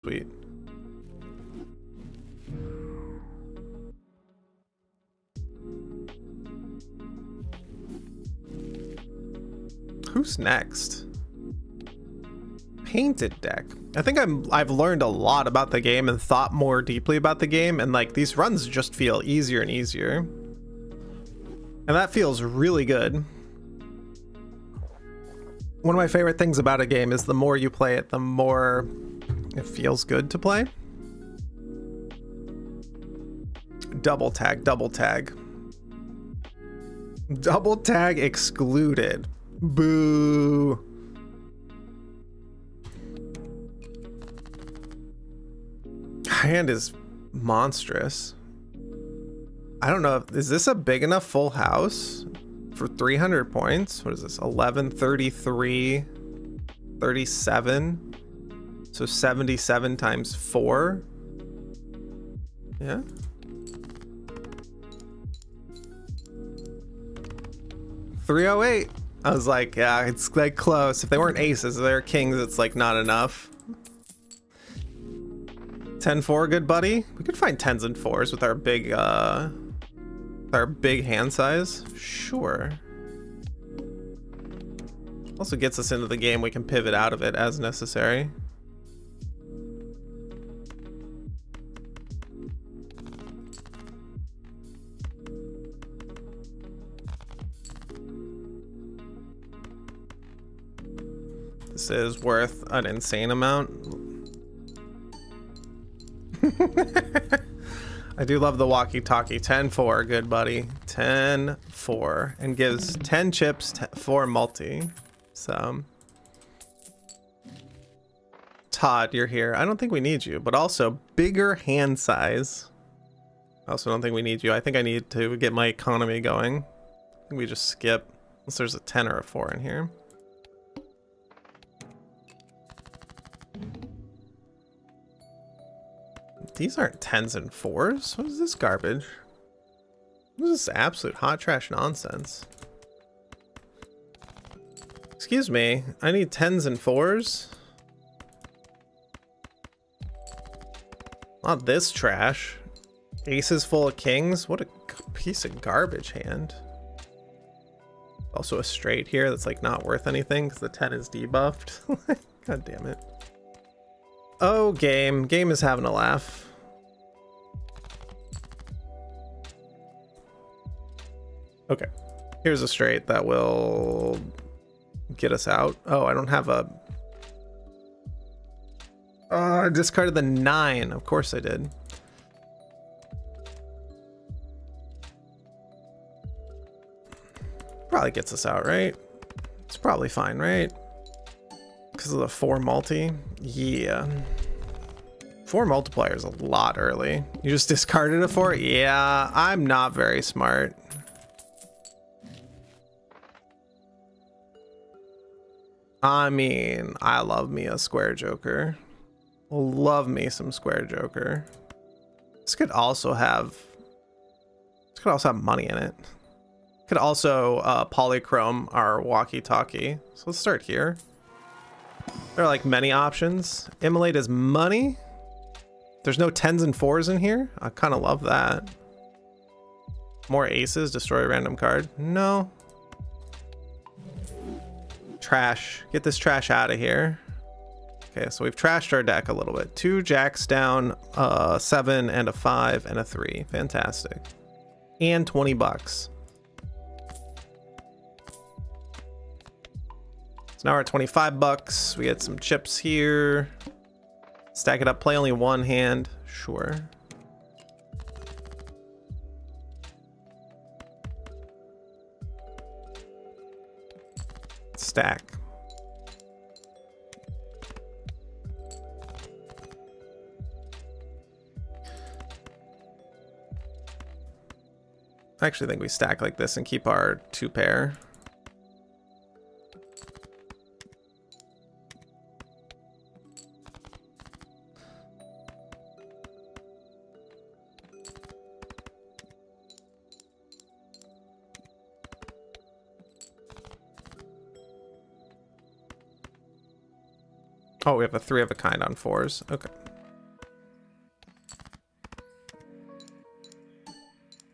Sweet. Who's next? Painted deck. I think I've learned a lot about the game and thought more deeply about the game, and like these runs just feel easier and easier. And that feels really good. One of my favorite things about a game is the more you play it, the more it feels good to play. Double tag, double tag. Double tag excluded. Boo. Hand is monstrous. I don't know if, is this a big enough full house for 300 points? What is this? 11, 33, 37. So 77 times 4. Yeah. $308. I was like, yeah, it's like close. If they weren't aces, if they're kings, it's like not enough. 10-4, good buddy. We could find 10s and 4s with our big hand size. Sure. Also gets us into the game. We can pivot out of it as necessary. This is worth an insane amount. I do love the walkie-talkie. 10-4, good buddy. 10-4, and gives 10 chips for multi. So Todd, you're here. I don't think we need you, but also bigger hand size. I also don't think we need you. I think I need to get my economy going. I think we just skip unless there's a 10 or a 4 in here. These aren't 10s and 4s. What is this garbage? What is this absolute hot trash nonsense? Excuse me, I need 10s and 4s? Not this trash. Aces full of kings? What a piece of garbage hand. Also a straight here that's like not worth anything because the 10 is debuffed. God damn it. Oh, game. Game is having a laugh. Okay, here's a straight that will get us out. Oh, I don't have a... Oh, I discarded the 9. Of course I did. Probably gets us out, right? It's probably fine, right? Because of the 4 multi. Yeah. 4 multiplier is a lot early. You just discarded a 4? Yeah, I'm not very smart. I mean, I love me a square joker. Love me some square joker. This could also have money in it. Could also polychrome our walkie-talkie. So let's start here. There are like many options. Immolate is money. There's no 10s and 4s in here. I kind of love that. More aces, destroy a random card. No. Trash. Get this trash out of here. Okay, so we've trashed our deck a little bit. 2 jacks down, 7 and a 5 and a 3. Fantastic. And 20 bucks. So now we're at 25 bucks. We get some chips here. Stack it up, play only one hand. Sure. Stack. I actually think we stack like this and keep our 2 pair. Oh, we have a 3 of a kind on 4s. Okay.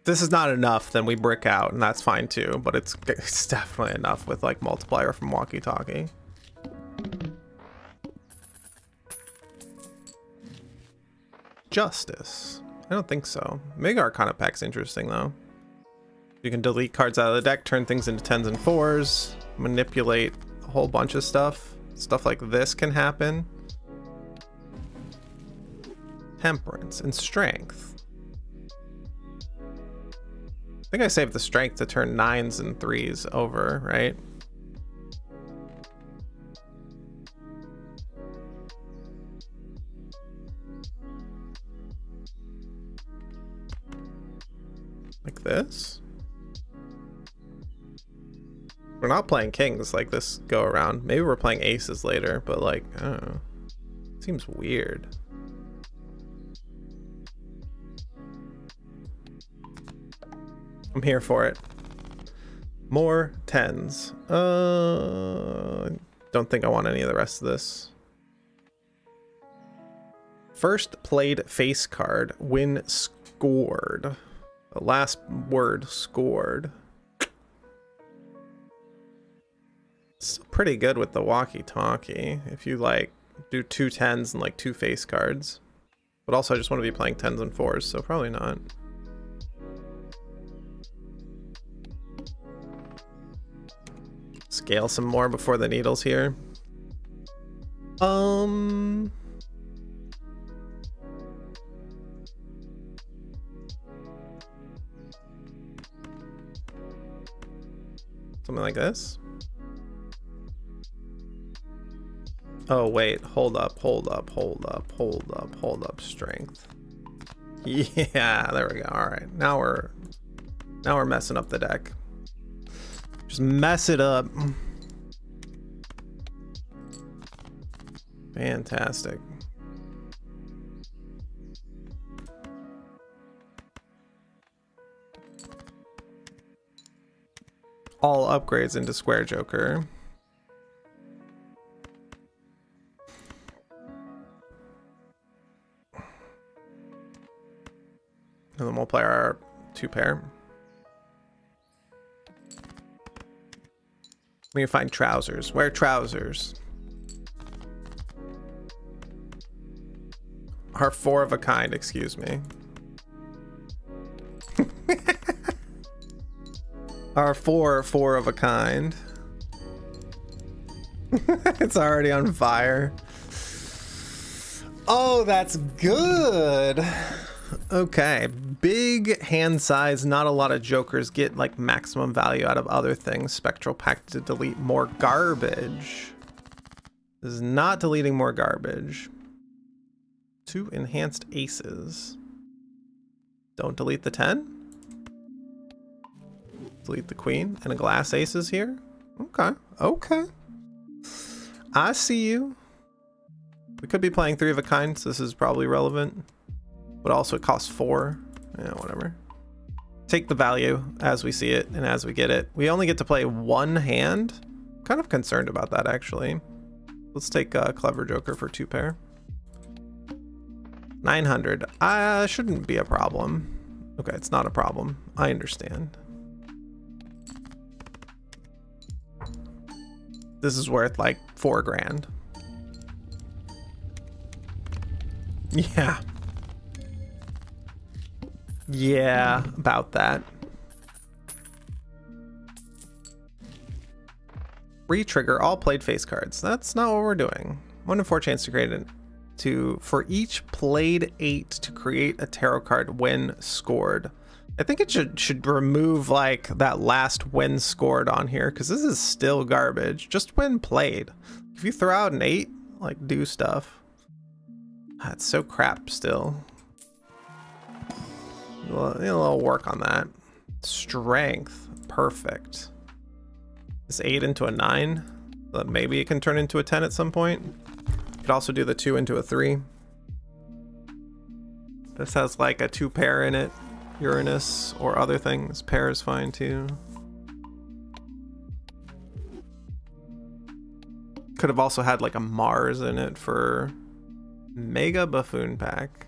this is not enough, then we brick out, and that's fine too, but it's definitely enough with like multiplier from Walkie Talkie. Justice. I don't think so. Mega Arcana Pack's interesting though. You can delete cards out of the deck, turn things into 10s and 4s, manipulate a whole bunch of stuff. Stuff like this can happen. Temperance and Strength. I think I saved the Strength to turn 9s and 3s over, right? Like this? We're not playing kings like this go around. Maybe we're playing aces later, but like, I don't know. Seems weird. I'm here for it. More 10s. Don't think I want any of the rest of this. First played face card. Win scored. The last word, scored. It's pretty good with the Walkie Talkie. If you like do 2 10s and like 2 face cards. But also I just want to be playing 10s and 4s, so probably not. Scale some more before the needles here. Something like this. Oh wait, hold up, Strength. Yeah, there we go. All right, now we're messing up the deck. Just mess it up. Fantastic. All upgrades into Square Joker. And then we'll play our 2-pair. We can find trousers. Wear trousers. Our 4 of a kind, excuse me. Our 4 of a kind. It's already on fire. Oh, that's good. Okay, big hand size, not a lot of jokers, get like maximum value out of other things. Spectral Pact to delete more garbage. This is not deleting more garbage. 2 enhanced aces. Don't delete the 10. Delete the queen and a glass aces here. Okay, okay. I see you. We could be playing 3 of a kind, so this is probably relevant. But also it costs 4. Yeah, whatever. Take the value as we see it and as we get it. We only get to play 1 hand. Kind of concerned about that, actually. Let's take a Clever Joker for 2-pair. 900. Shouldn't be a problem. Okay, it's not a problem. I understand. This is worth like 4 grand. Yeah. Yeah, about that. Re-trigger all played face cards. That's not what we're doing. 1 in 4 chance to create it. For each played 8 to create a tarot card when scored. I think it should remove like that last when scored on here, because this is still garbage. Just when played. If you throw out an 8, like do stuff. That's so crap still. A little work on that. Strength, perfect. This 8 into a 9, but maybe it can turn into a 10 at some point. Could also do the 2 into a 3. This has like a 2-pair in it, Uranus or other things. Pair is fine too. Could have also had like a Mars in it for Mega Buffoon Pack.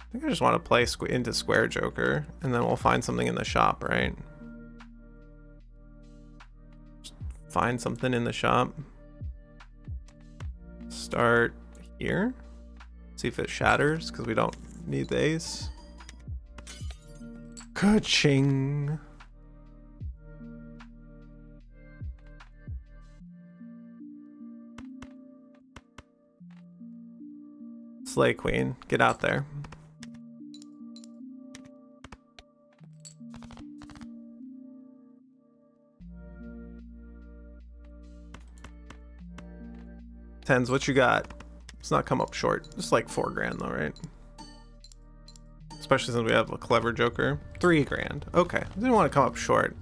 I think I just want to play into Square Joker, and then we'll find something in the shop, right? Just find something in the shop. Start here. See if it shatters, because we don't need the ace. Ka-ching. Slay Queen, get out there. Tens, what you got? It's not come up short. Just like 4 grand though, right? Especially since we have a clever joker. 3 grand. Okay, I didn't want to come up short.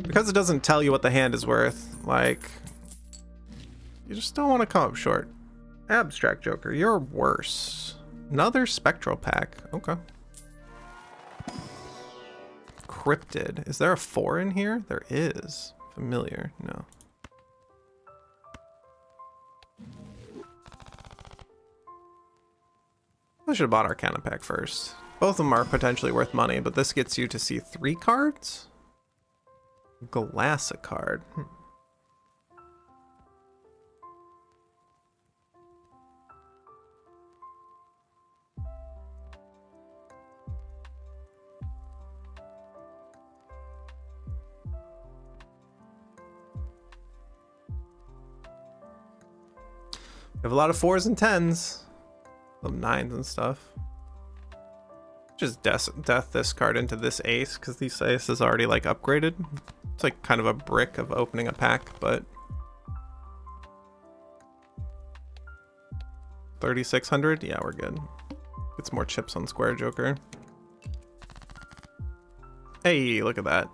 Because it doesn't tell you what the hand is worth, like, you just don't want to come up short. Abstract Joker, you're worse. Another spectral pack. Okay. Cryptid. Is there a 4 in here? There is. Familiar. No. I should have bought Arcana pack first. Both of them are potentially worth money, but this gets you to see 3 cards? Glass a card. We have a lot of 4s and 10s. Some 9s and stuff. Just death this card into this ace, because this ace is already like upgraded. It's like kind of a brick of opening a pack, but 3,600? Yeah, we're good. Get some more chips on Square Joker. Hey, look at that.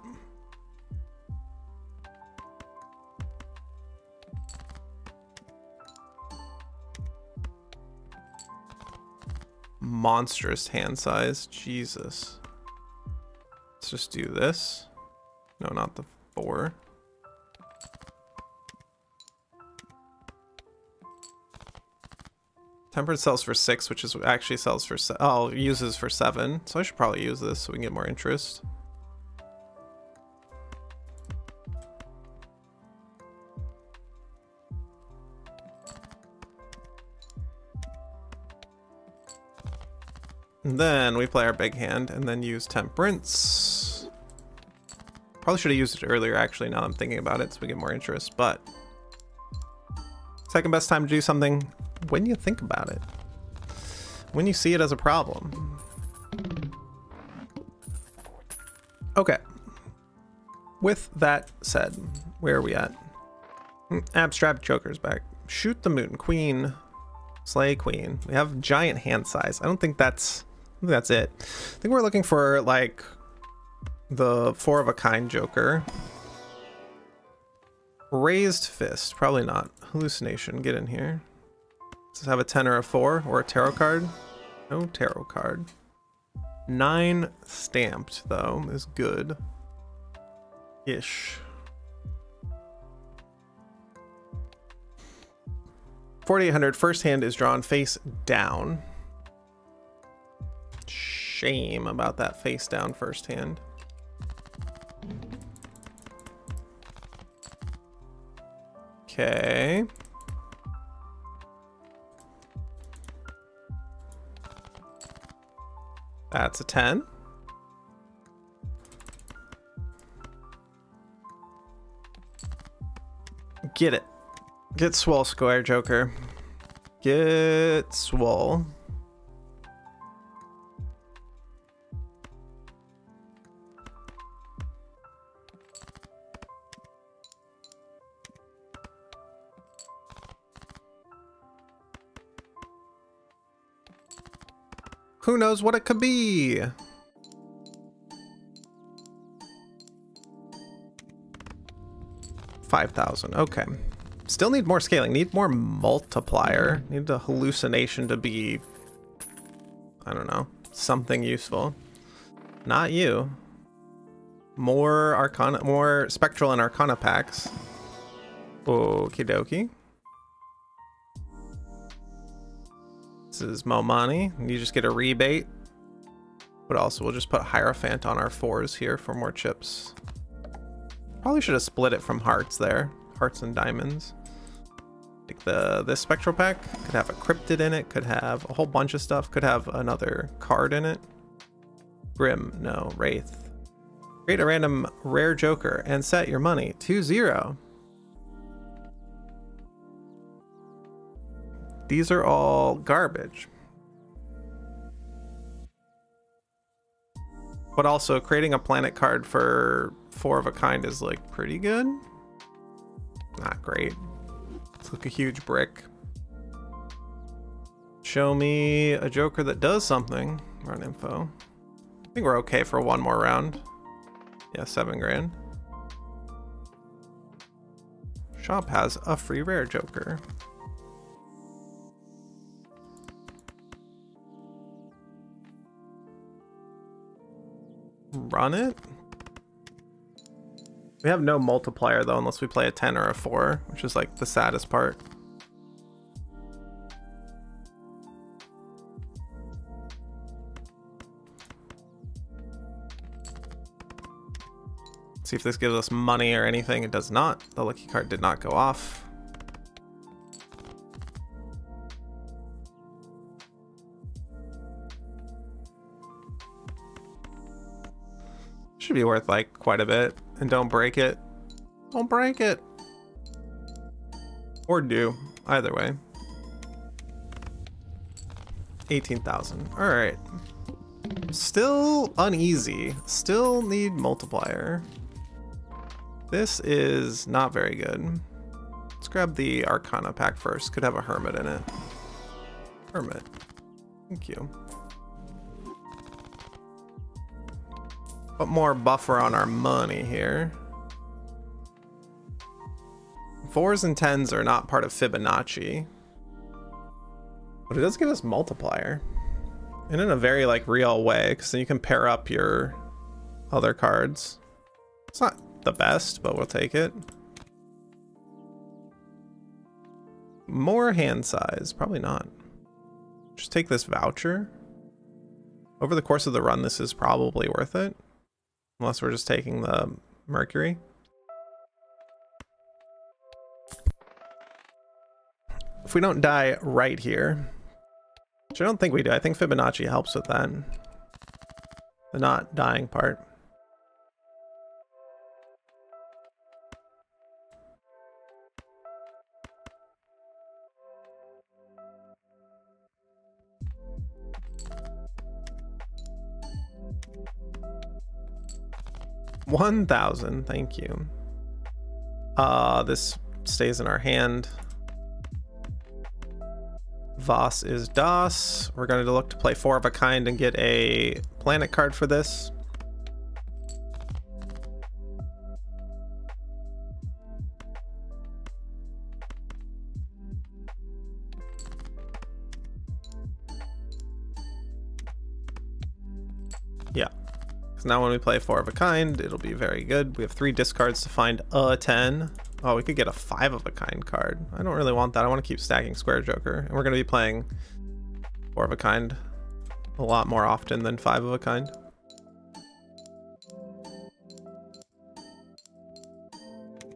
Monstrous hand size. Jesus. Let's just do this. No, not the 4. Temperance sells for 6, which is actually sells for uses for 7. So I should probably use this so we can get more interest. And then we play our big hand and then use Temperance. Probably should have used it earlier, actually, now that I'm thinking about it, so we get more interest, but second best time to do something when you think about it. When you see it as a problem. Okay. With that said, where are we at? Abstract Joker's back. Shoot the moon. Queen. Slay Queen. We have giant hand size. I think that's it. I think we're looking for like the 4 of a kind Joker. Raised Fist. Probably not. Hallucination. Get in here. Does this have a 10 or a 4 or a tarot card? No tarot card. 9 stamped though is good. Ish. 4,800. First hand is drawn face down. Shame about that face down first hand. Okay. That's a 10. Get it. Get swole, Square Joker. Get swole. Who knows what it could be? $5,000. Okay. Still need more scaling. Need more multiplier. Need the hallucination to be, I don't know, something useful. Not you. More Arcana, more Spectral and Arcana packs. Okie dokie. This is Momani. You just get a rebate But also we'll just put Hierophant on our 4s here for more chips. Probably should have split it from hearts there. Hearts and diamonds. Like this spectral pack could have a cryptid in it, could have a whole bunch of stuff, could have another card in it. Grim, no, Wraith. Create a random rare joker and set your money to 0. These are all garbage. But also creating a planet card for 4 of a kind is like pretty good. Not great. It's like a huge brick. Show me a joker that does something. Run info. I think we're okay for one more round. Yeah, 7 grand. Shop has a free rare joker. Run it. We have no multiplier though, unless we play a 10 or a 4, which is like the saddest part. See if this gives us money or anything. It does not. The lucky card did not go off. Should be worth like quite a bit. And don't break it. Don't break it. Or do. Either way. 18,000. All right. Still uneasy. Still need multiplier. This is not very good. Let's grab the Arcana pack first. Could have a Hermit in it. Hermit. Thank you. Put more buffer on our money here. 4s and 10s are not part of Fibonacci. But it does give us multiplier. And in a very like real way, because then you can pair up your other cards. It's not the best, but we'll take it. More hand size, probably not. Just take this voucher. Over the course of the run, this is probably worth it. Unless we're just taking the Mercury. If we don't die right here, which I don't think we do. I think Fibonacci helps with that. The not dying part. $1,000, thank you. This stays in our hand. Voss is Das. We're going to look to play 4 of a kind and get a planet card for this. Yeah. So now when we play 4 of a kind, it'll be very good. We have 3 discards to find a 10. Oh, we could get a 5 of a kind card. I don't really want that. I want to keep stacking Square Joker. And we're going to be playing 4 of a kind a lot more often than 5 of a kind.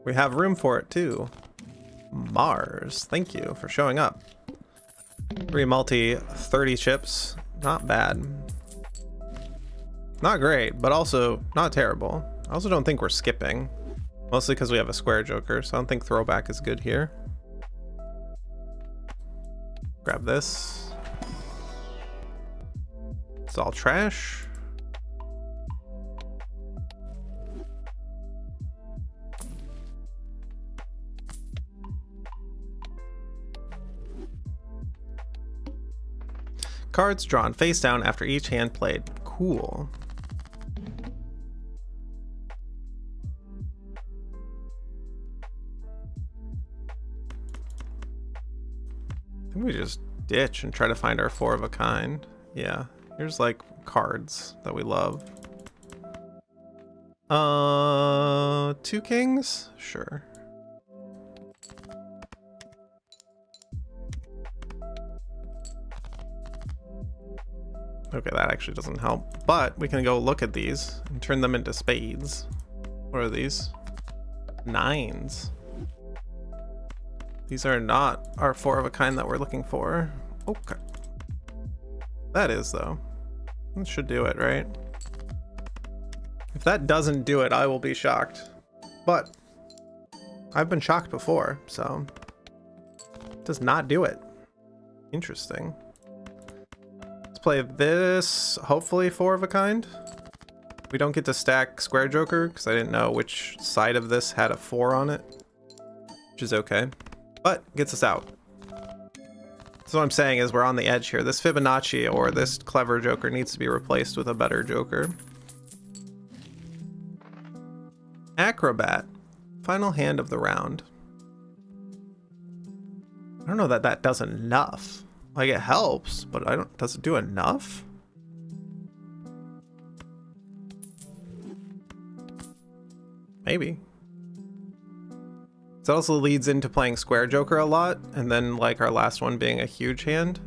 We have room for it too. Mars, thank you for showing up. 3 multi, 30 chips. Not bad. Not great, but also not terrible. I also don't think we're skipping. Mostly because we have a Square Joker, so I don't think throwback is good here. Grab this. It's all trash. Cards drawn face down after each hand played. Cool. I think we just ditch and try to find our 4 of a kind. Yeah, here's like cards that we love. 2 kings? Sure. Okay, that actually doesn't help. But we can go look at these and turn them into spades. What are these? Nines. These are not our 4 of a kind that we're looking for. Okay. That is, though. That should do it, right? If that doesn't do it, I will be shocked. But I've been shocked before, so it does not do it. Interesting. Let's play this, hopefully 4 of a kind. We don't get to stack Square Joker because I didn't know which side of this had a 4 on it, which is okay, but gets us out. So what I'm saying is we're on the edge here. This Fibonacci or this clever Joker needs to be replaced with a better Joker. Acrobat, final hand of the round. I don't know that that does enough. Like, it helps, but I don't, does it do enough? Maybe. That also leads into playing Square Joker a lot, and then like our last one being a huge hand.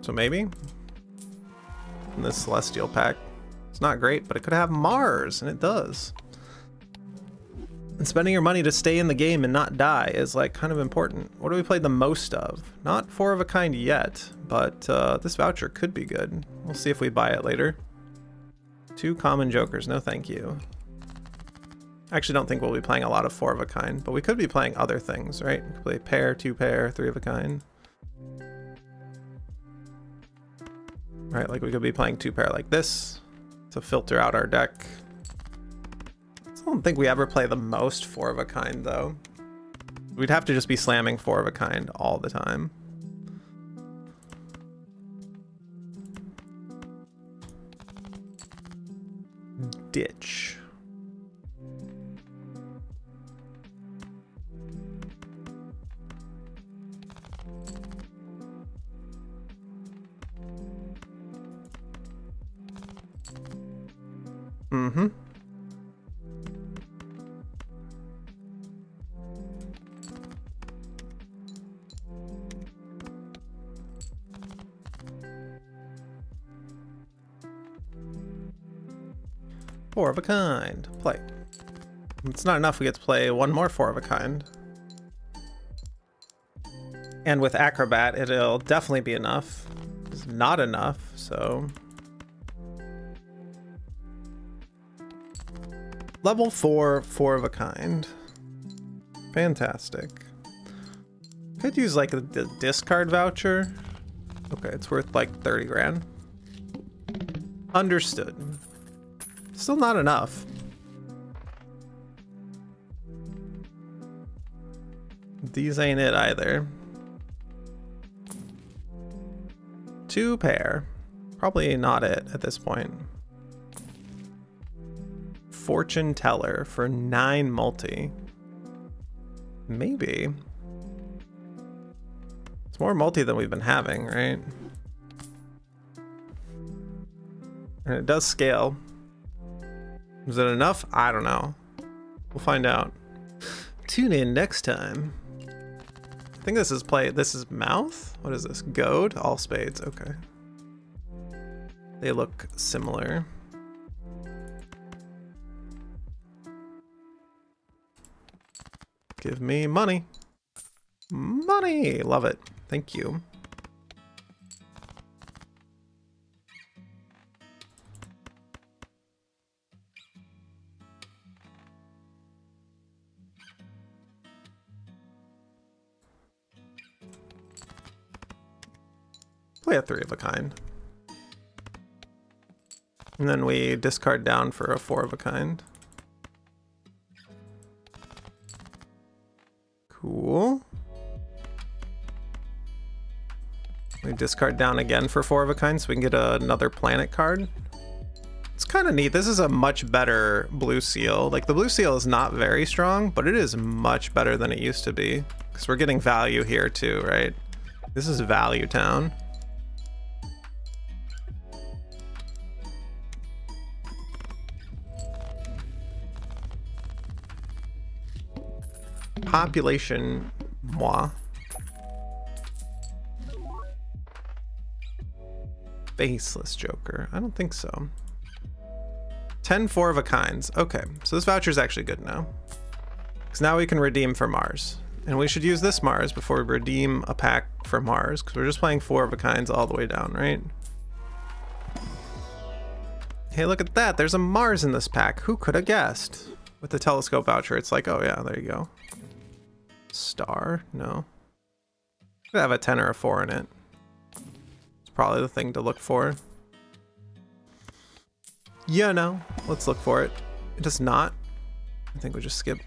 So maybe. In this Celestial pack. It's not great, but it could have Mars, and it does. And spending your money to stay in the game and not die is like kind of important. What do we play the most of? Not 4 of a kind yet, but this voucher could be good. We'll see if we buy it later. 2 common Jokers, no thank you. I actually don't think we'll be playing a lot of 4 of a kind, but we could be playing other things, right? We could play pair, 2 pair, 3 of a kind. Right, like we could be playing 2 pair like this to filter out our deck. I don't think we ever play the most 4 of a kind though. We'd have to just be slamming 4 of a kind all the time. Ditch. Mm-hmm. Four of a kind. Play. It's not enough. We get to play one more 4 of a kind. And with Acrobat, it'll definitely be enough. It's not enough, so... Level 4, 4 of a kind. Fantastic. Could use like the discard voucher. Okay, it's worth like 30 grand. Understood. Still not enough. These ain't it either. 2 pair. Probably not it at this point. Fortune Teller for 9 multi. Maybe. It's more multi than we've been having, right? And it does scale. Is it enough? I don't know. We'll find out. Tune in next time. I think this is this is mouth? What is this? Goad? All spades. Okay. They look similar. Give me money. Money! Love it. Thank you. Play a 3 of a kind. And then we discard down for a 4 of a kind. Cool. We discard down again for 4 of a kind so we can get another planet card. It's kind of neat. This is a much better blue seal. Like, the blue seal is not very strong, but it is much better than it used to be. Because we're getting value here too, right? This is Value Town. Population moi. Faceless Joker. I don't think so. 10 4 of a kinds. Okay, so this voucher is actually good now. Because now we can redeem for Mars. And we should use this Mars before we redeem a pack for Mars, because we're just playing 4 of a kinds all the way down, right? Hey, look at that. There's a Mars in this pack. Who could have guessed? With the telescope voucher, it's like, oh yeah, there you go. Star? No. Could have a 10 or a 4 in it. It's probably the thing to look for. Yeah, no. Let's look for it. It does not. I think we just skip.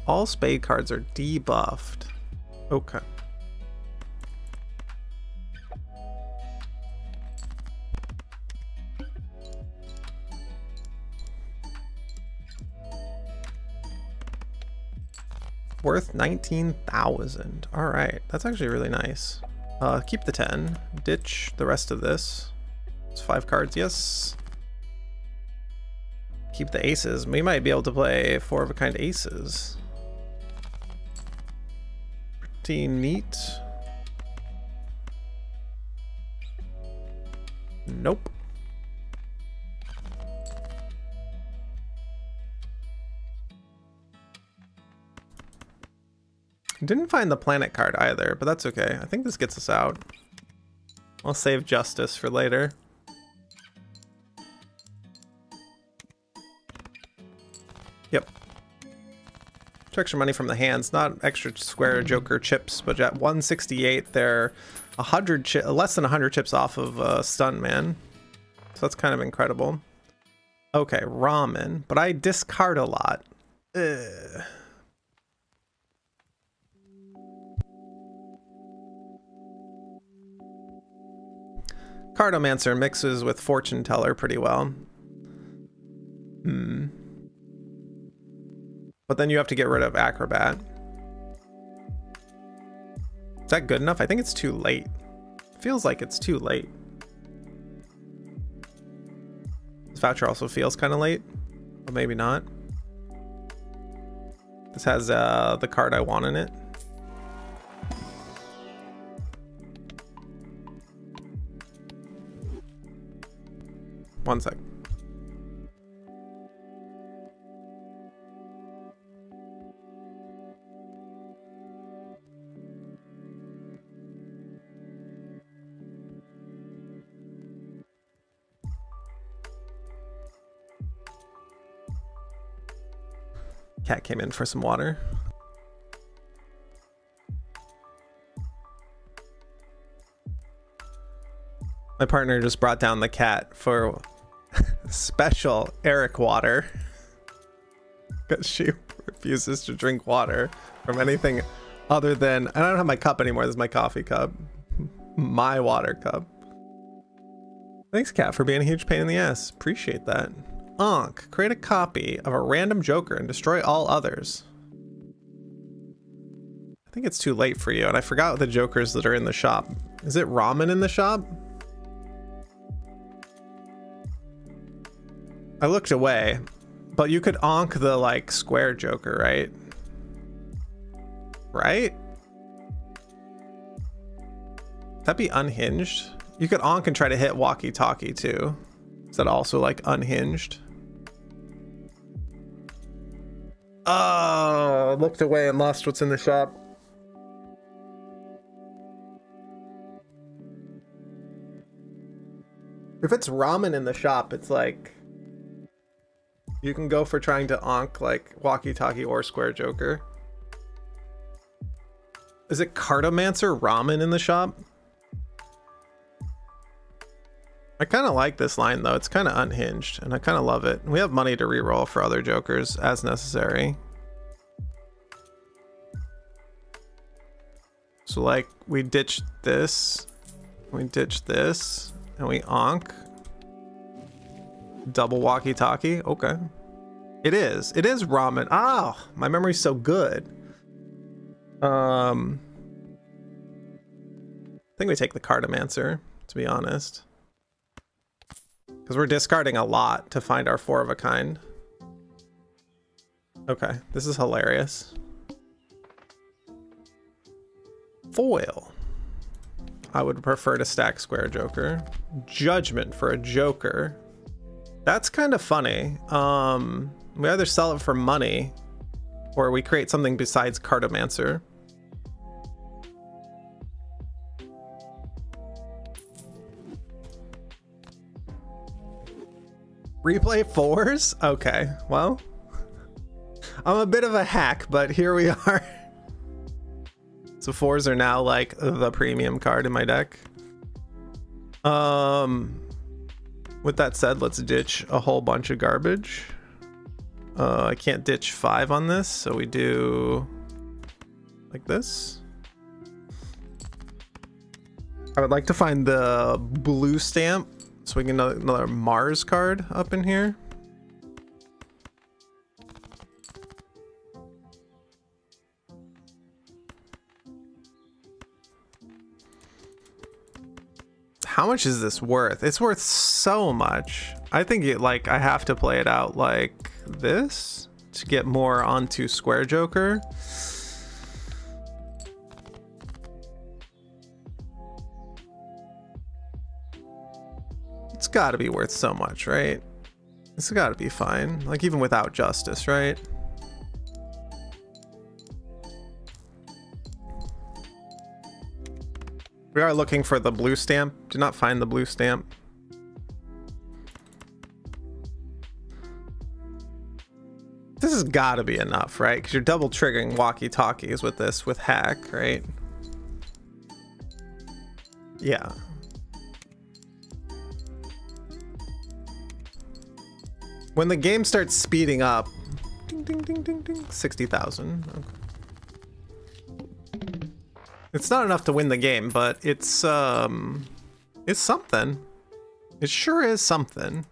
All spade cards are debuffed. Okay. Worth 19,000. All right, that's actually really nice. Keep the 10. Ditch the rest of this. It's 5 cards, yes. Keep the aces. We might be able to play 4 of a kind aces. Pretty neat. Nope. Didn't find the planet card either, but that's okay. I think this gets us out. I'll save justice for later. Yep. Extra money from the hands, not extra square Joker chips, but at 168, they're 100 less than 100 chips off of Stun Man. So that's kind of incredible. Okay, ramen, but I discard a lot. Ugh. Cartomancer mixes with Fortune Teller pretty well. But then you have to get rid of Acrobat. Is that good enough? I think it's too late. Feels like it's too late. This voucher also feels kind of late, but maybe not. This has the card I want in it. One sec. Cat came in for some water. My partner just brought down the cat for special Eric water because she refuses to drink water from anything other than, I don't have my cup anymore. This is my coffee cup, my water cup. Thanks, Cat, for being a huge pain in the ass. Appreciate that. Ankh, create a copy of a random Joker and destroy all others. I think it's too late for you, and I forgot the Jokers that are in the shop. Is it ramen in the shop? I looked away, but you could Ankh the like square Joker, right? Right? That'd be unhinged. You could Ankh and try to hit Walkie Talkie too. Is that also like unhinged? Oh, I looked away and lost what's in the shop. If it's ramen in the shop, it's like you can go for trying to Ankh like Walkie Talkie or Square Joker. Is it Cartomancer ramen in the shop? I kind of like this line though. It's kind of unhinged and I kind of love it. We have money to reroll for other Jokers as necessary. So like we ditch this, and we Ankh. Double Walkie Talkie. Okay. It is ramen. Ah, my memory's so good. I think we take the Cartomancer, to be honest. Because we're discarding a lot to find our 4 of a kind. Okay, this is hilarious. Foil. I would prefer to stack square joker. Judgment for a joker. That's kind of funny. We either sell it for money or we create something besides Cartomancer. Replay fours? Okay, well, I'm a bit of a hack, but here we are. So fours are now like the premium card in my deck. With that said, let's ditch a whole bunch of garbage. I can't ditch 5 on this, so we do like this. I would like to find the blue stamp so we can get another Mars card up in here. How much is this worth? It's worth so much. I think I have to play it out like this to get more onto Square Joker. It's got to be worth so much, right? It's got to be fine. Like even without Justice, right? We are looking for the blue stamp. Do not find the blue stamp. This has got to be enough, right? Because you're double triggering walkie-talkies with this, with hack, right? Yeah. When the game starts speeding up, ding, ding, ding, ding, ding, 60,000. Okay. It's not enough to win the game, but it's something. It sure is something.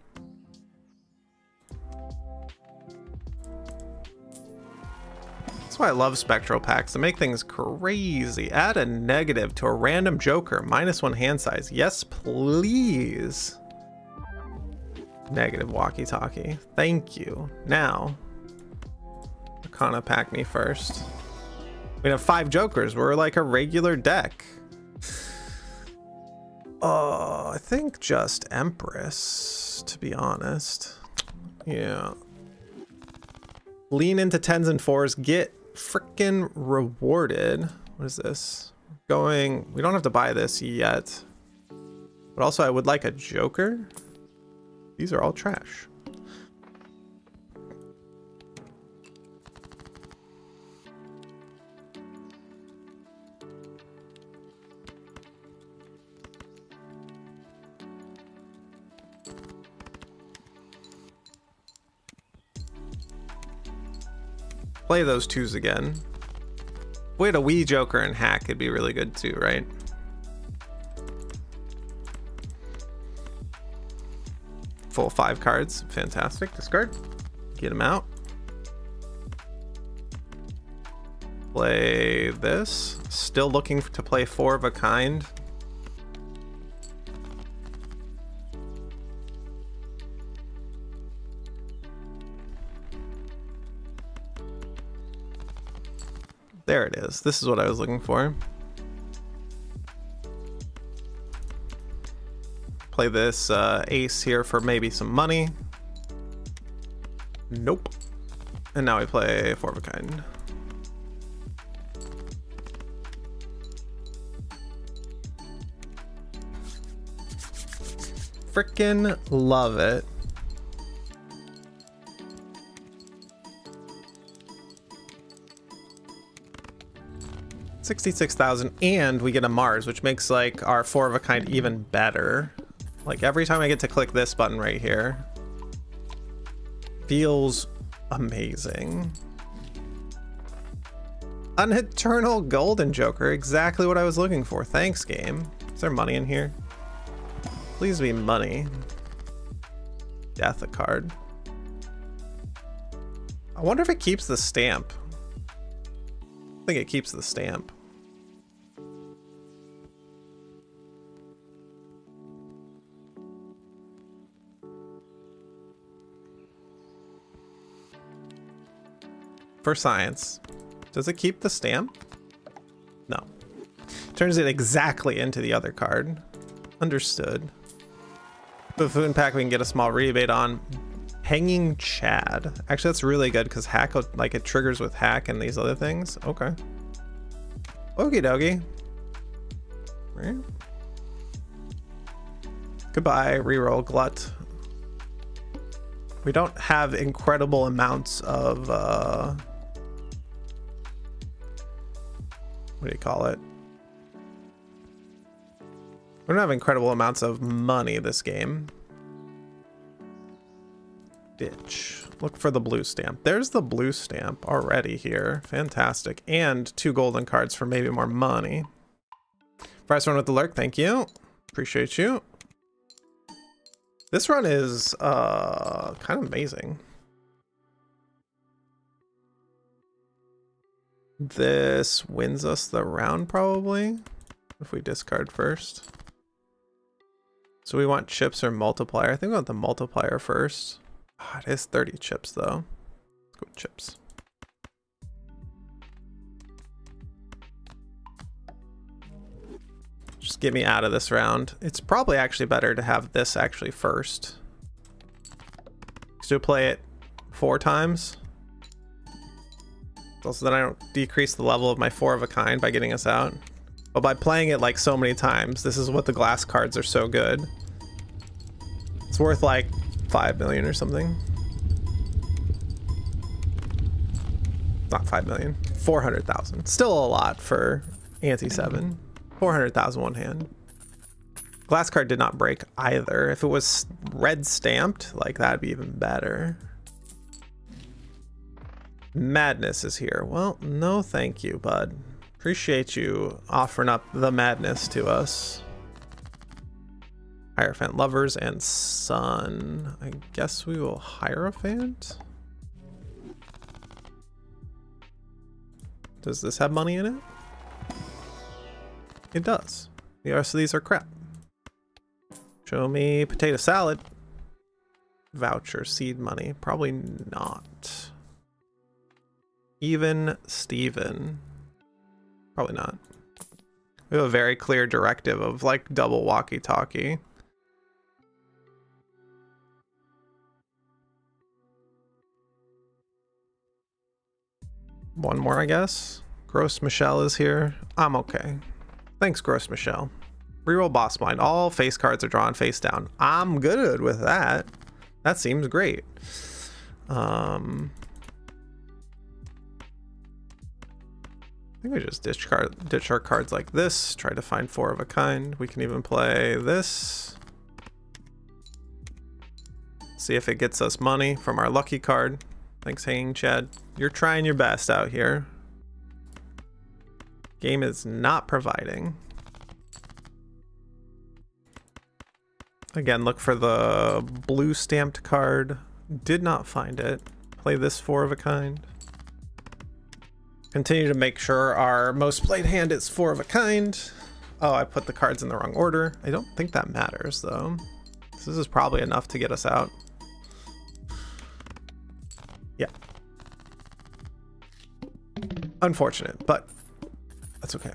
That's why I love spectral packs. To make things crazy. Add a negative to a random joker. -1 hand size. Yes, please. Negative walkie-talkie. Thank you. Now, Arcana pack me first. We have 5 jokers. We're like a regular deck. I think just Empress, to be honest. Yeah. Lean into 10s and 4s. Get freaking rewarded. What is this? We don't have to buy this yet. But also I would like a joker. These are all trash. Play those 2s again. If we had a Wii Joker and hack, it'd be really good too, right? Full 5 cards. Fantastic. Discard. Get them out. Play this. Still looking to play 4 of a kind. There it is. This is what I was looking for. Play this ace here for maybe some money. Nope. And now we play 4 of a kind. Frickin' love it. $66,000, and we get a Mars, which makes like our 4 of a kind even better. Like every time I get to click this button right here, feels amazing. An eternal golden joker, exactly what I was looking for. Thanks, game. Is there money in here? Please be money. Death a card. I wonder if it keeps the stamp. I think it keeps the stamp. For science. Does it keep the stamp? No. Turns it exactly into the other card. Understood. Buffoon pack we can get a small rebate on. Hanging Chad. Actually, that's really good because hack, like it triggers with hack and these other things. Okay. Okie dokie. Right. Goodbye, reroll glut. We don't have incredible amounts of what do you call it? We don't have incredible amounts of money this game. Ditch. Look for the blue stamp. There's the blue stamp already here. Fantastic. And 2 golden cards for maybe more money. First one with the lurk. Thank you. Appreciate you. This run is kind of amazing. This wins us the round probably if we discard first. So we want chips or multiplier. I think we want the multiplier first. Oh, it is 30 chips though. Let's go with chips. Just get me out of this round. It's probably actually better to have this actually first. So play it 4 times. Also then I don't decrease the level of my 4 of a kind by getting us out. But by playing it like so many times, this is what the glass cards are so good. It's worth like 5 million or something. Not 5 million, 400,000. Still a lot for anti-7. 400,000 one hand. Glass card did not break either. If it was red stamped, like that'd be even better. Madness is here. Well, no thank you, bud. Appreciate you offering up the madness to us. Hierophant lovers and sun. I guess we will Hierophant. Does this have money in it? It does. The rest of these are crap. Show me potato salad. Voucher, seed money. Probably not. Even Steven. Probably not. We have a very clear directive of like double walkie-talkie. One more, I guess. Gross Michelle is here. I'm okay. Thanks, Gross Michelle. Reroll boss blind. All face cards are drawn face down. I'm good with that. That seems great. I think we just ditch our cards like this. Try to find 4 of a kind. We can even play this. See if it gets us money from our lucky card. Thanks, Hanging Chad. You're trying your best out here. Game is not providing. Again, look for the blue stamped card. Did not find it. Play this 4 of a kind. Continue to make sure our most played hand is 4 of a kind. Oh, I put the cards in the wrong order. I don't think that matters though. This is probably enough to get us out. Yeah. Unfortunate, but that's okay.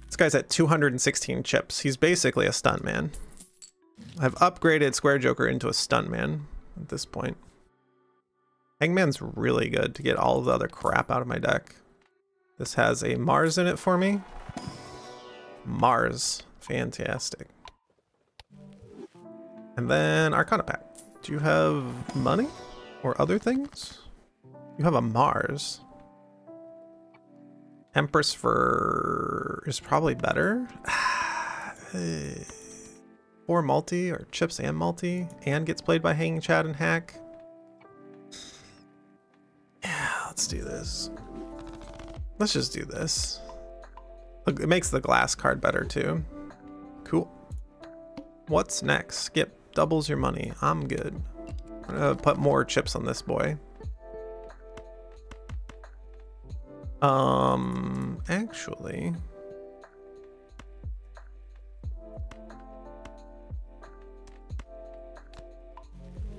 This guy's at 216 chips. He's basically a stunt man. I've upgraded Square Joker into a stunt man at this point. Hangman's really good to get all of the other crap out of my deck. This has a Mars in it for me. Mars. Fantastic. And then Arcana pack. Do you have money or other things? You have a Mars. Empress for is probably better. 4 multi or chips and multi and gets played by Hanging Chad and Hack. Yeah, let's do this. Let's just do this. Look, it makes the glass card better too. Cool. What's next? Skip. Doubles your money. I'm good. I'm gonna put more chips on this boy. Actually.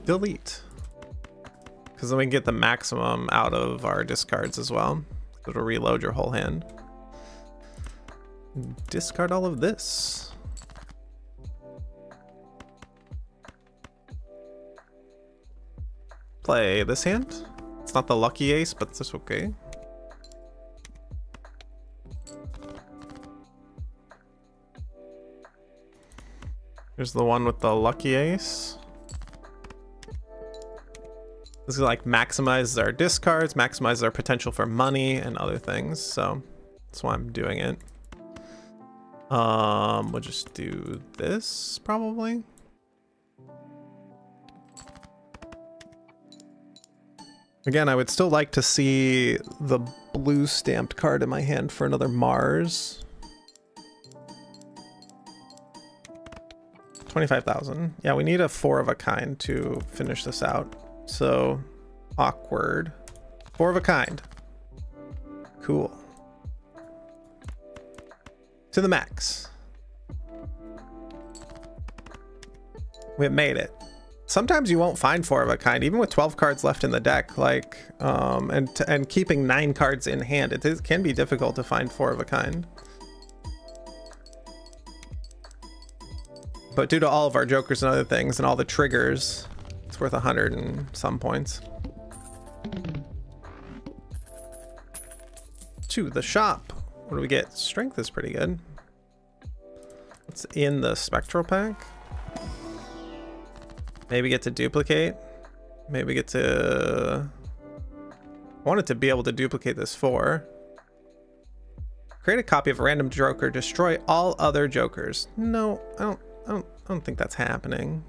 Delete. Because then we can get the maximum out of our discards as well. It'll reload your whole hand. Discard all of this. Play this hand. It's not the lucky ace, but it's okay. Here's the one with the lucky ace. This is like maximizes our discards, maximizes our potential for money and other things. So that's why I'm doing it. We'll just do this probably. Again, I would still like to see the blue stamped card in my hand for another Mars. 25,000. Yeah, we need a 4 of a kind to finish this out. So, awkward. 4 of a kind. Cool. To the max. We have made it. Sometimes you won't find 4 of a kind, even with 12 cards left in the deck. Like, and keeping 9 cards in hand, it can be difficult to find 4 of a kind. But due to all of our jokers and other things and all the triggers, it's worth 100 and some points. To the shop. What do we get? Strength is pretty good. What's in the spectral pack? Maybe get to duplicate. Maybe get to... I wanted to be able to duplicate this 4. Create a copy of a random joker. Destroy all other jokers. No, I don't think that's happening.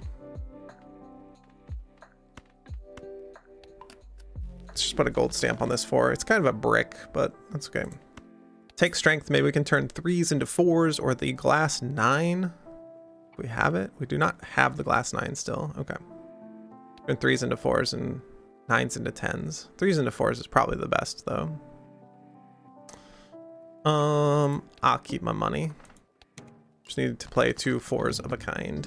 Let's just put a gold stamp on this 4. It's kind of a brick, but that's okay. Take strength. Maybe we can turn 3s into 4s or the glass 9. We have it. We do not have the glass 9 still. Okay. Turn 3s into 4s and 9s into 10s. 3s into 4s is probably the best though. I'll keep my money. Just need to play 2 4s of a kind.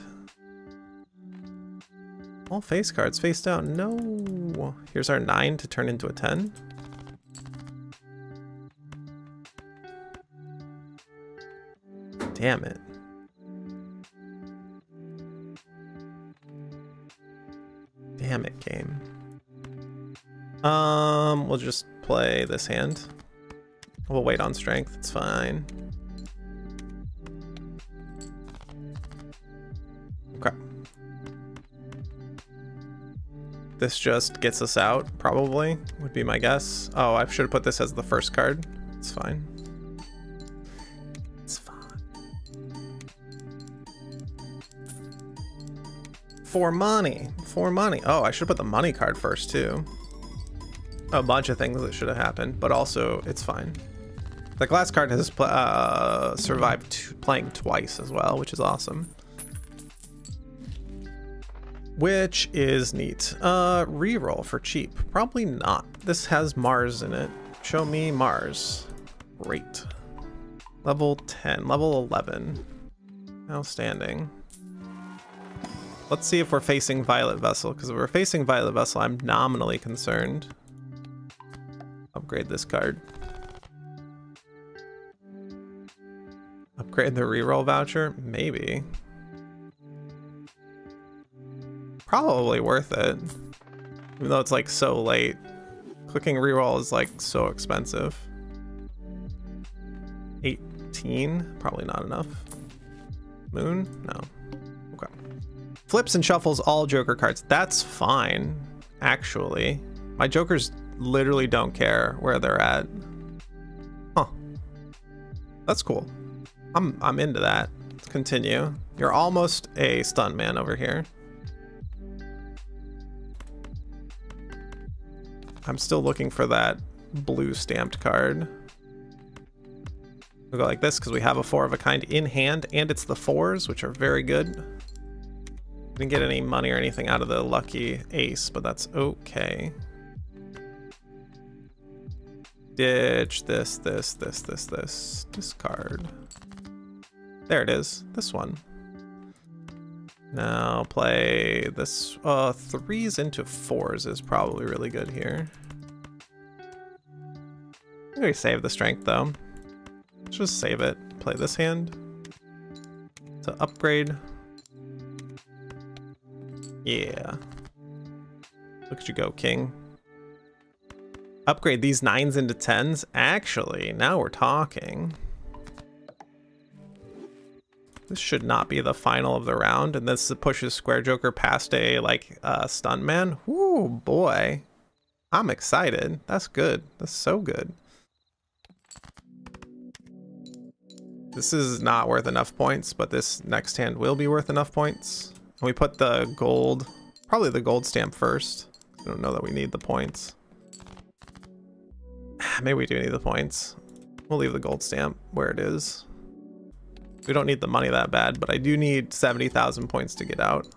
All face cards face down. No. Here's our 9 to turn into a 10. Damn it. Damn it, game. We'll just play this hand. We'll wait on strength. It's fine. Okay. This just gets us out, probably, would be my guess. Oh, I should have put this as the first card. It's fine. It's fine. For money. For money. Oh, I should put the money card first, too. A bunch of things that should have happened, but also, it's fine. The glass card has survived playing twice as well, which is awesome. Which is neat. Reroll for cheap. Probably not. This has Mars in it. Show me Mars. Great. Level 10. Level 11. Outstanding. Let's see if we're facing Violet Vessel, because if we're facing Violet Vessel, I'm nominally concerned. Upgrade this card. Upgrade the reroll voucher? Maybe. Probably worth it. Even though it's like so late. Clicking reroll is like so expensive. 18? Probably not enough. Moon? No. Okay. Flips and shuffles all Joker cards. That's fine, actually. My Jokers literally don't care where they're at. Huh. That's cool. I'm into that. Let's continue. You're almost a stun man over here. I'm still looking for that blue stamped card. We'll go like this because we have a 4 of a kind in hand, and it's the 4s, which are very good. Didn't get any money or anything out of the lucky ace, but that's okay. Ditch this, discard. There it is, this one. Now play this, 3s into 4s is probably really good here. I'm gonna save the strength though. Let's just save it. play this hand to upgrade. Yeah. Look at you go, king. Upgrade these 9s into 10s. Actually, now we're talking. This should not be the final of the round, and this pushes Square Joker past a stun man. Ooh, boy. I'm excited. That's good. That's so good. This is not worth enough points, but this next hand will be worth enough points. And we put the gold, probably the gold stamp first. I don't know that we need the points. Maybe we do need the points. We'll leave the gold stamp where it is. We don't need the money that bad, but I do need 70,000 points to get out.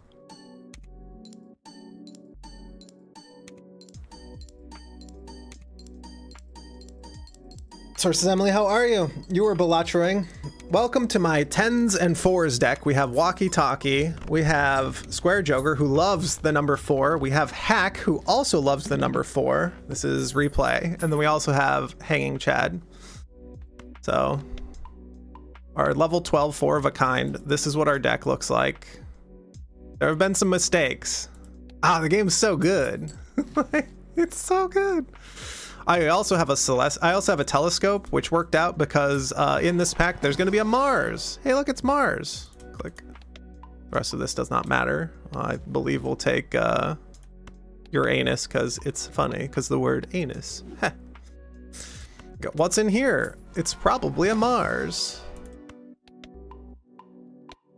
Sources Emily, how are you? You were Balatroing. Welcome to my 10s and 4s deck. We have Walkie Talkie. We have Square Joker, who loves the number 4. We have Hack, who also loves the number 4. This is replay. And then we also have Hanging Chad. So, our level 12 4 of a kind. This is what our deck looks like. There have been some mistakes. Ah, the game's so good. It's so good. I also have a telescope, which worked out because in this pack there's going to be a Mars. Hey, look, it's Mars. Click. The rest of this does not matter. I believe we'll take Uranus because it's funny, because the word anus. What's in here? It's probably a Mars.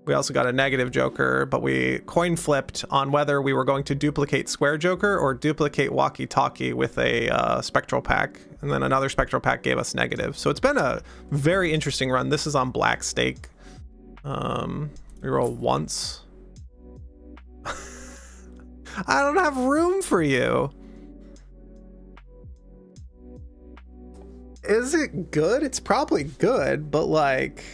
We also got a negative Joker, but we coin flipped on whether we were going to duplicate Square Joker or duplicate Walkie Talkie with a Spectral Pack. And then another Spectral Pack gave us negative. So it's been a very interesting run. This is on Black Stake. We roll once. I don't have room for you. Is it good? It's probably good, but like...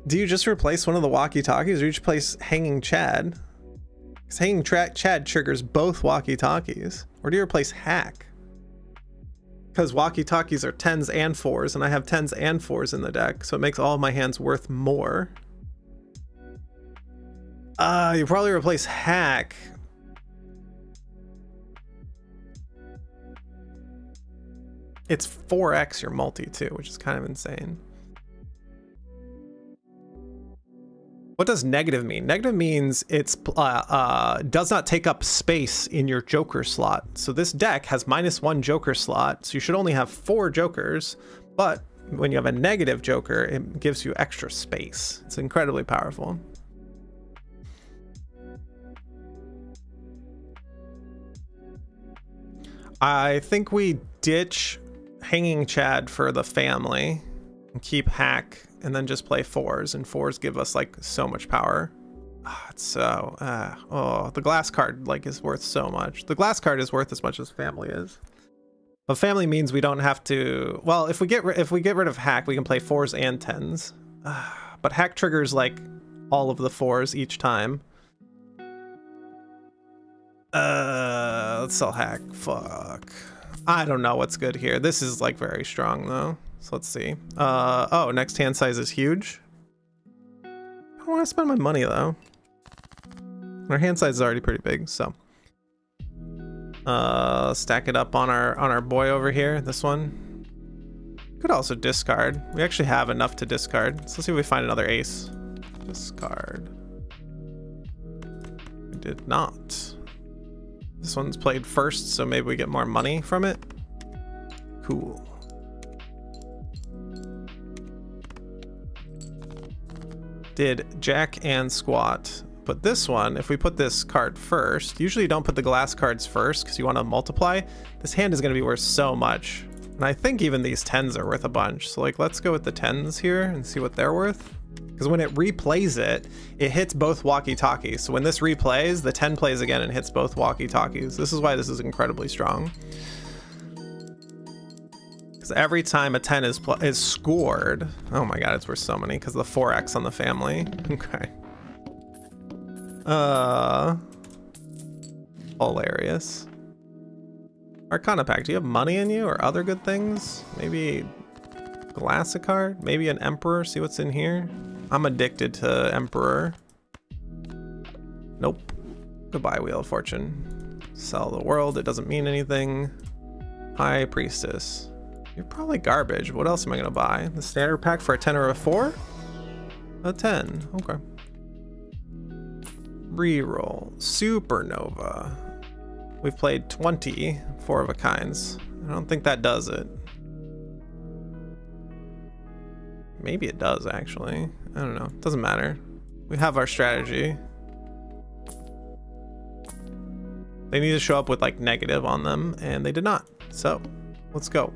Do you just replace one of the walkie-talkies, or you just place Hanging Chad? Because Hanging Chad triggers both walkie-talkies. Or do you replace Hack? Because walkie-talkies are 10s and 4s, and I have 10s and 4s in the deck, so it makes all of my hands worth more. You probably replace Hack. It's 4x your multi too, which is kind of insane. What does negative mean? Negative means it's does not take up space in your Joker slot. So this deck has -1 Joker slot, so you should only have 4 Jokers, but when you have a negative Joker, it gives you extra space. It's incredibly powerful. I think we ditch Hanging Chad for the family and keep Hack, and then just play 4s, and 4s give us like so much power. It's so oh, the glass card like is worth so much. The glass card is worth as much as family is, but family means we don't have to. Well, if we get rid of Hack, we can play 4s and 10s, but Hack triggers like all of the 4s each time. Let's sell Hack. Fuck, I don't know what's good here. This is like very strong though. So let's see. Oh, next hand size is huge. I don't want to spend my money though. Our hand size is already pretty big, so stack it up on our boy over here. This one could also discard. We actually have enough to discard. So let's see if we find another ace. Discard. We did not. This one's played first, so maybe we get more money from it. Cool. Did Jack and Squat. But this one, if we put this card first, usually you don't put the glass cards first because you want to multiply. This hand is going to be worth so much. And I think even these 10s are worth a bunch. So like, let's go with the 10s here and see what they're worth. Because when it replays it, it hits both walkie-talkies. So when this replays, the 10 plays again and hits both walkie-talkies. This is why this is incredibly strong. Every time a 10 is scored, oh my god, it's worth so many because the 4x on the family. Okay. Hilarious. Arcana pack. Do you have money in you or other good things? Maybe glass a card? Maybe an emperor? See what's in here? I'm addicted to emperor. Nope. Goodbye, Wheel of Fortune. Sell the world. It doesn't mean anything. High Priestess. You're probably garbage. What else am I gonna buy? The standard pack for a 10 or a 4? A 10. Okay. Reroll. Supernova. We've played 20 4 of a kinds. I don't think that does it. Maybe it does, actually. I don't know. Doesn't matter. We have our strategy. They need to show up with like negative on them, and they did not. So let's go.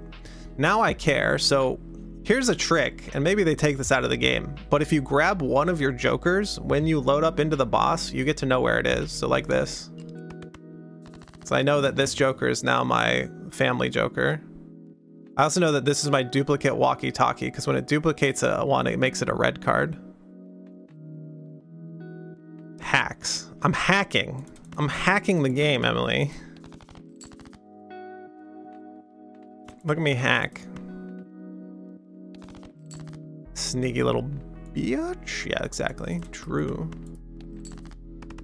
Now I care. So here's a trick, and maybe they take this out of the game, but if you grab one of your jokers, when you load up into the boss, you get to know where it is. So like this. So I know that this joker is now my family joker. I also know that this is my duplicate Walkie Talkie, because when it duplicates a one, it makes it a red card. Hacks. I'm hacking. I'm hacking the game, Emily. Look at me hack. Sneaky little bitch. Yeah, exactly. True.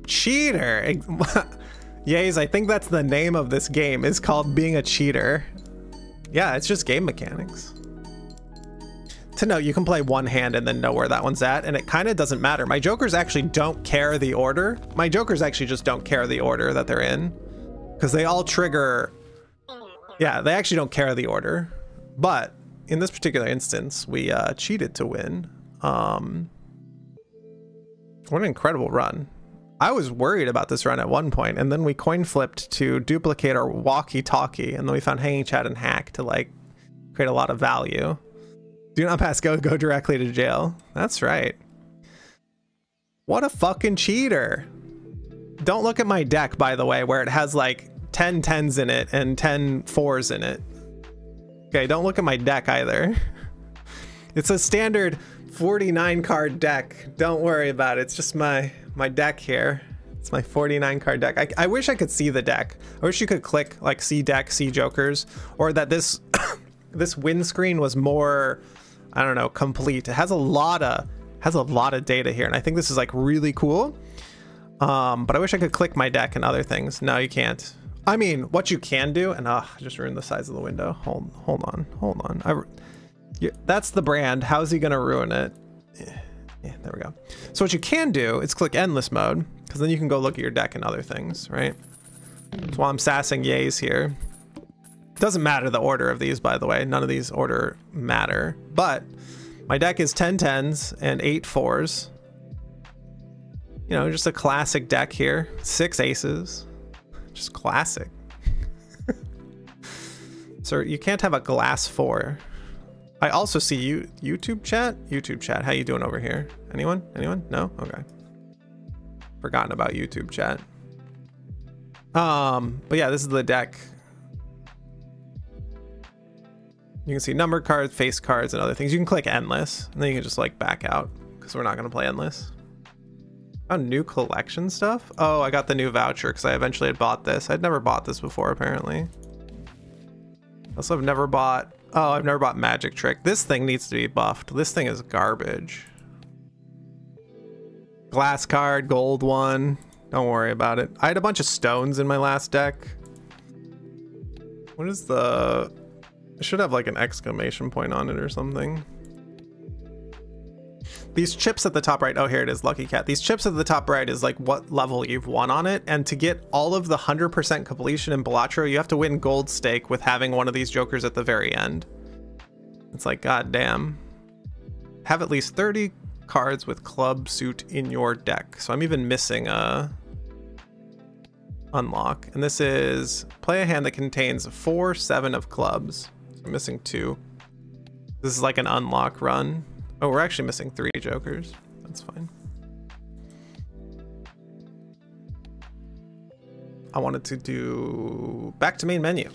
Cheater. Yays, I think that's the name of this game. It's called being a cheater. Yeah, it's just game mechanics. To note, you can play one hand and then know where that one's at, and it kind of doesn't matter. My jokers actually don't care the order. My jokers actually just don't care the order that they're in, because they all trigger. Yeah, they actually don't care the order. But in this particular instance, we cheated to win. What an incredible run. I was worried about this run at one point, and then we coin flipped to duplicate our Walkie Talkie, and then we found Hanging Chat and Hack to like create a lot of value. Do not pass go directly to jail. That's right. What a fucking cheater. Don't look at my deck, by the way, where it has like 10 10s in it and 10 4s in it. Okay, don't look at my deck either. It's a standard 49 card deck. Don't worry about it. It's just my deck here. It's my 49 card deck. I wish I could see the deck. I wish you could click like see deck, see jokers, or that this this win screen was more, I don't know, complete. It has a lot of data here, and I think this is like really cool. But I wish I could click my deck and other things. No, you can't. I mean, what you can do, and I just ruined the size of the window. Hold on. That's the brand. How's he gonna ruin it? Yeah, there we go. So what you can do is click endless mode, because then you can go look at your deck and other things, right? That's why I'm sassing yays here. Doesn't matter the order of these, by the way. None of these order matter. But my deck is 10 10s and 8 4s. You know, just a classic deck here. 6 aces. Just classic. So you can't have a glass 4. I also see you YouTube chat. How you doing over here? Anyone? No? Okay. Forgotten about YouTube chat. But yeah, this is the deck. You can see number cards, face cards, and other things. You can click endless, and then you can just like back out, because we're not gonna play endless. Oh, new collection stuff? Oh, I got the new voucher because I eventually had bought this. I'd never bought this before, apparently. Also, I've never bought Magic Trick. This thing needs to be buffed. This thing is garbage. Glass card, gold one. Don't worry about it. I had a bunch of stones in my last deck. What is the... I should have like an exclamation point on it or something. These chips at the top right, oh, here it is, Lucky Cat. These chips at the top right is like what level you've won on it. And to get all of the 100% completion in Balatro, you have to win gold stake with having one of these jokers at the very end. It's like, god damn. Have at least 30 cards with club suit in your deck. So I'm even missing a unlock. And this is play a hand that contains 4 7 of clubs. So I'm missing 2. This is like an unlock run. Oh, we're actually missing 3 jokers. That's fine. I wanted to do back to main menu.